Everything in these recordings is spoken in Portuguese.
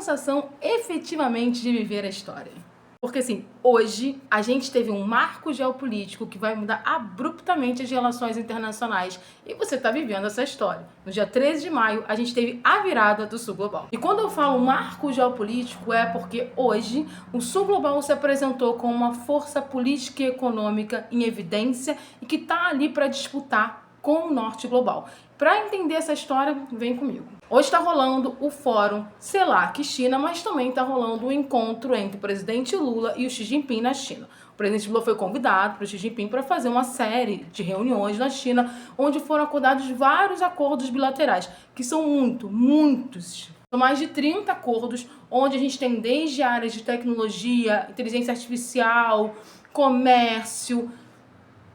sensação efetivamente de viver a história. Porque assim, hoje a gente teve um marco geopolítico que vai mudar abruptamente as relações internacionais e você está vivendo essa história. No dia 13 de maio, a gente teve a virada do Sul Global. E quando eu falo marco geopolítico é porque hoje o Sul Global se apresentou como uma força política e econômica em evidência e que está ali para disputar com o Norte Global. Para entender essa história, vem comigo. Hoje está rolando o Fórum CELAC-China, mas também está rolando um encontro entre o presidente Lula e o Xi Jinping na China. O presidente Lula foi convidado para o Xi Jinping para fazer uma série de reuniões na China, onde foram acordados vários acordos bilaterais, que são muitos. São mais de 30 acordos, onde a gente tem desde áreas de tecnologia, inteligência artificial, comércio,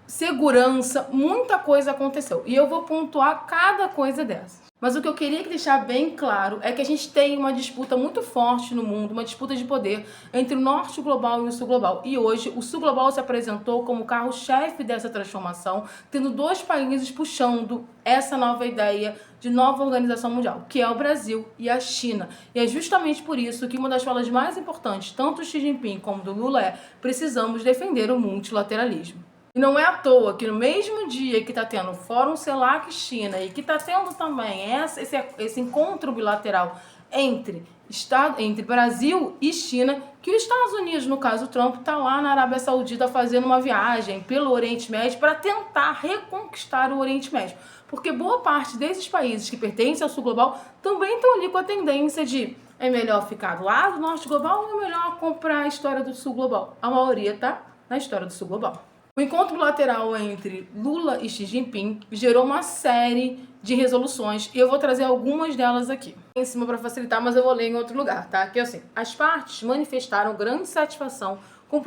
segurança, muita coisa aconteceu. E eu vou pontuar cada coisa dessas. Mas o que eu queria deixar bem claro é que a gente tem uma disputa muito forte no mundo, uma disputa de poder entre o Norte Global e o Sul Global. E hoje o Sul Global se apresentou como carro-chefe dessa transformação, tendo dois países puxando essa nova ideia de nova organização mundial, que é o Brasil e a China. E é justamente por isso que uma das falas mais importantes, tanto do Xi Jinping como do Lula, é: precisamos defender o multilateralismo. E não é à toa que no mesmo dia que está tendo o Fórum CELAC-China e que está tendo também esse encontro bilateral entre Brasil e China, que os Estados Unidos, no caso Trump, está lá na Arábia Saudita fazendo uma viagem pelo Oriente Médio para tentar reconquistar o Oriente Médio. Porque boa parte desses países que pertencem ao Sul Global também estão ali com a tendência de: é melhor ficar do lado do Norte Global ou é melhor comprar a história do Sul Global? A maioria está na história do Sul Global. O encontro bilateral entre Lula e Xi Jinping gerou uma série de resoluções e eu vou trazer algumas delas aqui em cima para facilitar, mas eu vou ler em outro lugar, tá? Que é assim: as partes manifestaram grande satisfação com o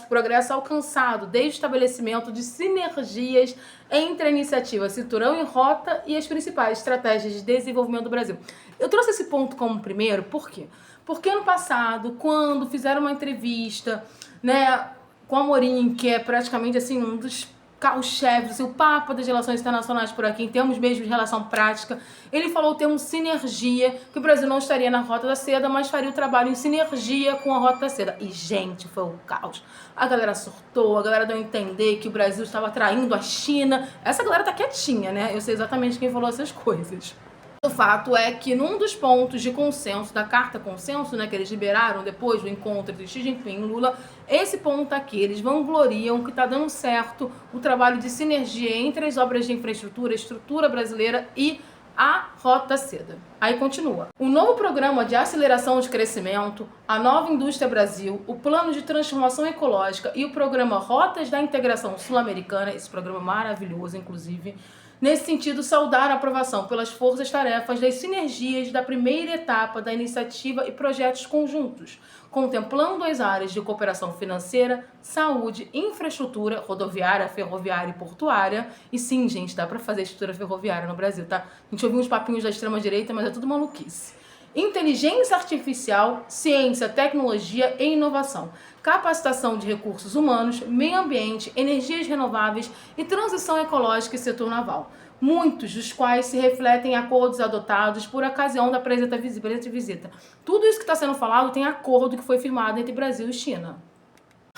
progresso alcançado desde o estabelecimento de sinergias entre a iniciativa Cinturão e Rota e as principais estratégias de desenvolvimento do Brasil. Eu trouxe esse ponto como primeiro, por quê? Porque ano passado, quando fizeram uma entrevista, né, com o Amorim, que é praticamente assim um dos carros-chefes, assim, o papa das relações internacionais por aqui, em termos mesmo de relação prática, ele falou o termo sinergia, que o Brasil não estaria na Rota da Seda, mas faria o trabalho em sinergia com a Rota da Seda. E, gente, foi um caos. A galera surtou, a galera deu a entender que o Brasil estava traindo a China. Essa galera tá quietinha, né? Eu sei exatamente quem falou essas coisas. O fato é que num dos pontos de consenso, da carta consenso, né, que eles liberaram depois do encontro entre Xi Jinping e Lula, esse ponto aqui, eles vangloriam que está dando certo o trabalho de sinergia entre as obras de infraestrutura, a estrutura brasileira e a Rota Seda. Aí continua: o novo programa de aceleração de crescimento, a nova Indústria Brasil, o plano de transformação ecológica e o programa Rotas da Integração Sul-Americana, esse programa maravilhoso, inclusive. Nesse sentido, saudar a aprovação pelas forças-tarefas das sinergias da primeira etapa da iniciativa e projetos conjuntos, contemplando as áreas de cooperação financeira, saúde, infraestrutura, rodoviária, ferroviária e portuária. E sim, gente, dá pra fazer estrutura ferroviária no Brasil, tá? A gente ouviu uns papinhos da extrema-direita, mas é tudo maluquice. Inteligência artificial, ciência, tecnologia e inovação, capacitação de recursos humanos, meio ambiente, energias renováveis e transição ecológica e setor naval, muitos dos quais se refletem em acordos adotados por ocasião da presente visita. Tudo isso que está sendo falado tem acordo que foi firmado entre Brasil e China.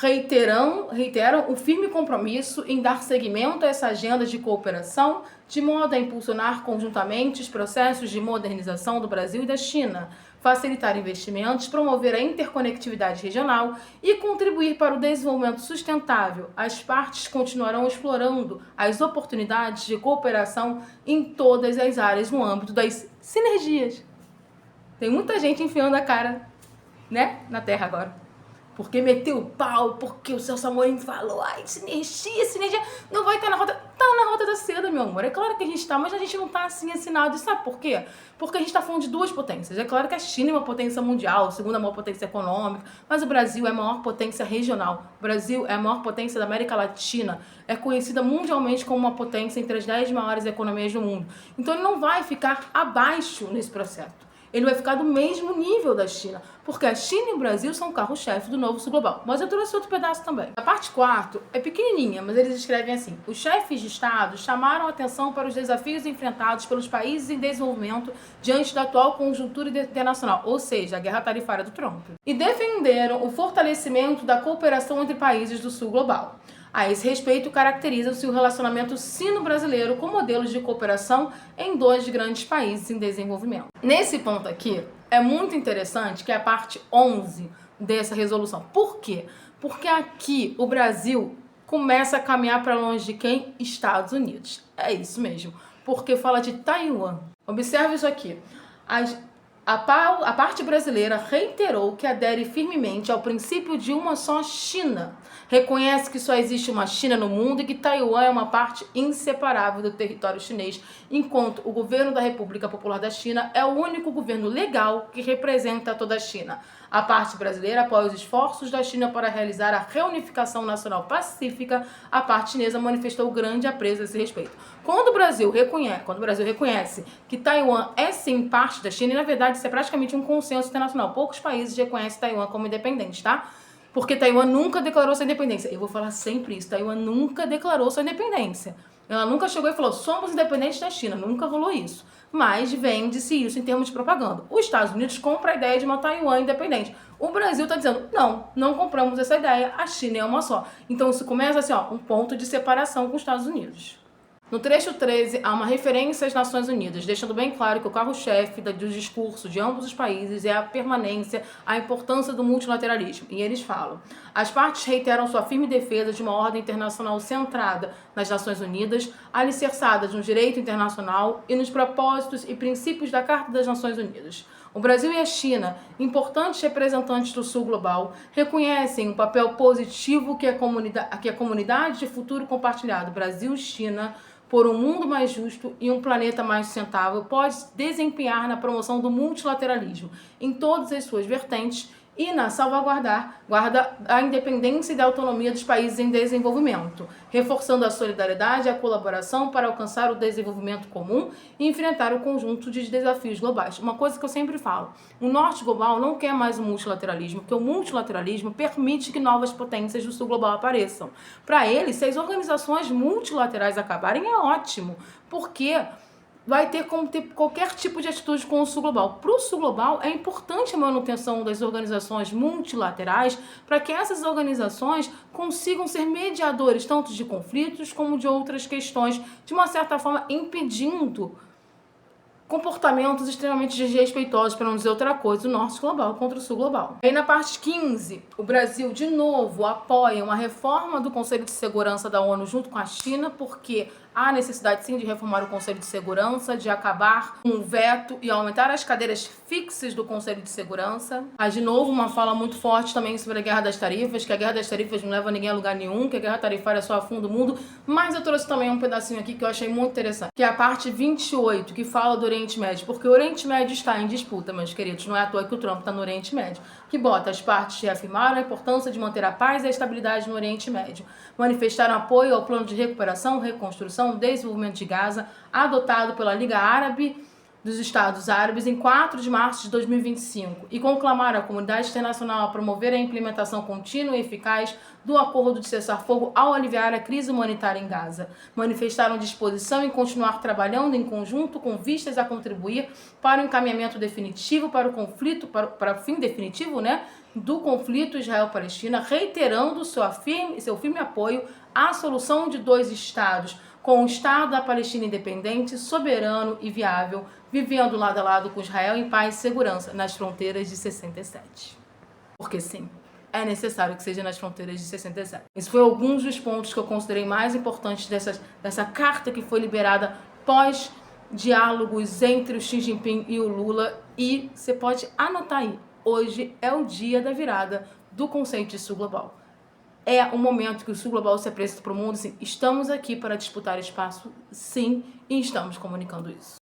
Reiteram o firme compromisso em dar seguimento a essa agenda de cooperação, de modo a impulsionar conjuntamente os processos de modernização do Brasil e da China, facilitar investimentos, promover a interconectividade regional e contribuir para o desenvolvimento sustentável. As partes continuarão explorando as oportunidades de cooperação em todas as áreas no âmbito das sinergias. Tem muita gente enfiando a cara, né, na terra agora. Porque meteu o pau, porque o Celso Amorim falou: ai, sinergia, não vai estar na rota. Tá na Rota da Seda, meu amor. É claro que a gente tá, mas a gente não tá assim assinado. E sabe por quê? Porque a gente tá falando de duas potências. É claro que a China é uma potência mundial, a segunda maior potência econômica, mas o Brasil é a maior potência regional. O Brasil é a maior potência da América Latina. É conhecida mundialmente como uma potência entre as 10 maiores economias do mundo. Então ele não vai ficar abaixo nesse processo. ele vai ficar do mesmo nível da China, porque a China e o Brasil são o carro-chefe do novo sul global. Mas eu trouxe outro pedaço também. A parte 4 é pequenininha, mas eles escrevem assim: os chefes de Estado chamaram a atenção para os desafios enfrentados pelos países em desenvolvimento diante da atual conjuntura internacional, ou seja, a guerra tarifária do Trump, e defenderam o fortalecimento da cooperação entre países do sul global. A esse respeito, caracteriza-se o relacionamento sino-brasileiro com modelos de cooperação em dois grandes países em desenvolvimento. Nesse ponto aqui, é muito interessante que é a parte 11 dessa resolução. Por quê? Porque aqui o Brasil começa a caminhar para longe de quem? Estados Unidos. É isso mesmo, porque fala de Taiwan. Observe isso aqui. A parte brasileira reiterou que adere firmemente ao princípio de uma só China. Reconhece que só existe uma China no mundo e que Taiwan é uma parte inseparável do território chinês, enquanto o governo da República Popular da China é o único governo legal que representa toda a China. A parte brasileira apoia os esforços da China para realizar a reunificação nacional pacífica. A parte chinesa manifestou grande apreço a esse respeito. Quando o Brasil reconhece que Taiwan é sim parte da China, e na verdade isso é praticamente um consenso internacional, poucos países reconhecem Taiwan como independente, tá? Porque Taiwan nunca declarou sua independência. Eu vou falar sempre isso, Taiwan nunca declarou sua independência. Ela nunca chegou e falou, somos independentes da China, nunca rolou isso. Mas vende-se isso em termos de propaganda. Os Estados Unidos compram a ideia de uma Taiwan independente. O Brasil está dizendo, não compramos essa ideia, a China é uma só. Então isso começa assim, um ponto de separação com os Estados Unidos. No trecho 13, há uma referência às Nações Unidas, deixando bem claro que o carro-chefe do discurso de ambos os países é a permanência, a importância do multilateralismo. E eles falam: as partes reiteram sua firme defesa de uma ordem internacional centrada nas Nações Unidas, alicerçada de um direito internacional e nos propósitos e princípios da Carta das Nações Unidas. O Brasil e a China, importantes representantes do Sul global, reconhecem o papel positivo que a comunidade de futuro compartilhado Brasil-China por um mundo mais justo e um planeta mais sustentável pode desempenhar na promoção do multilateralismo em todas as suas vertentes e na guarda da independência e da autonomia dos países em desenvolvimento, reforçando a solidariedade e a colaboração para alcançar o desenvolvimento comum e enfrentar o conjunto de desafios globais. Uma coisa que eu sempre falo, o norte global não quer mais o multilateralismo, porque o multilateralismo permite que novas potências do sul global apareçam. Para eles, se as organizações multilaterais acabarem, é ótimo, porque vai ter como ter qualquer tipo de atitude com o sul global. Para o sul global, é importante a manutenção das organizações multilaterais para que essas organizações consigam ser mediadores tanto de conflitos como de outras questões, de uma certa forma impedindo comportamentos extremamente desrespeitosos, para não dizer outra coisa, do norte global contra o sul global. Aí na parte 15, o Brasil de novo apoia uma reforma do Conselho de Segurança da ONU junto com a China, porque há necessidade sim de reformar o Conselho de Segurança, de acabar com o veto e aumentar as cadeiras fixas do Conselho de Segurança. Há de novo uma fala muito forte também sobre a guerra das tarifas, que a guerra das tarifas não leva ninguém a lugar nenhum, que a guerra tarifária só afunda o mundo, mas eu trouxe também um pedacinho aqui que eu achei muito interessante, que é a parte 28, que fala do Oriente Médio, porque o Oriente Médio está em disputa, meus queridos, não é à toa que o Trump está no Oriente Médio, que bota as partes reafirmaram a importância de manter a paz e a estabilidade no Oriente Médio, manifestaram apoio ao plano de recuperação, reconstrução, desenvolvimento de Gaza, adotado pela Liga Árabe dos Estados Árabes em 4 de março de 2025 e conclamaram a comunidade internacional a promover a implementação contínua e eficaz do acordo de cessar-fogo ao aliviar a crise humanitária em Gaza. Manifestaram disposição em continuar trabalhando em conjunto com vistas a contribuir para o encaminhamento definitivo para o conflito, para o fim definitivo, do conflito Israel-Palestina, reiterando seu firme apoio à solução de 2 estados, com o Estado da Palestina independente, soberano e viável, vivendo lado a lado com Israel em paz e segurança nas fronteiras de 67. Porque sim, é necessário que seja nas fronteiras de 67. Esses foram alguns dos pontos que eu considerei mais importantes dessa carta que foi liberada pós diálogos entre o Xi Jinping e o Lula. E você pode anotar aí, hoje é o dia da virada do conceito de Sul Global. É o momento que o Sul Global se apresenta para o mundo, assim, estamos aqui para disputar espaço, sim, e estamos comunicando isso.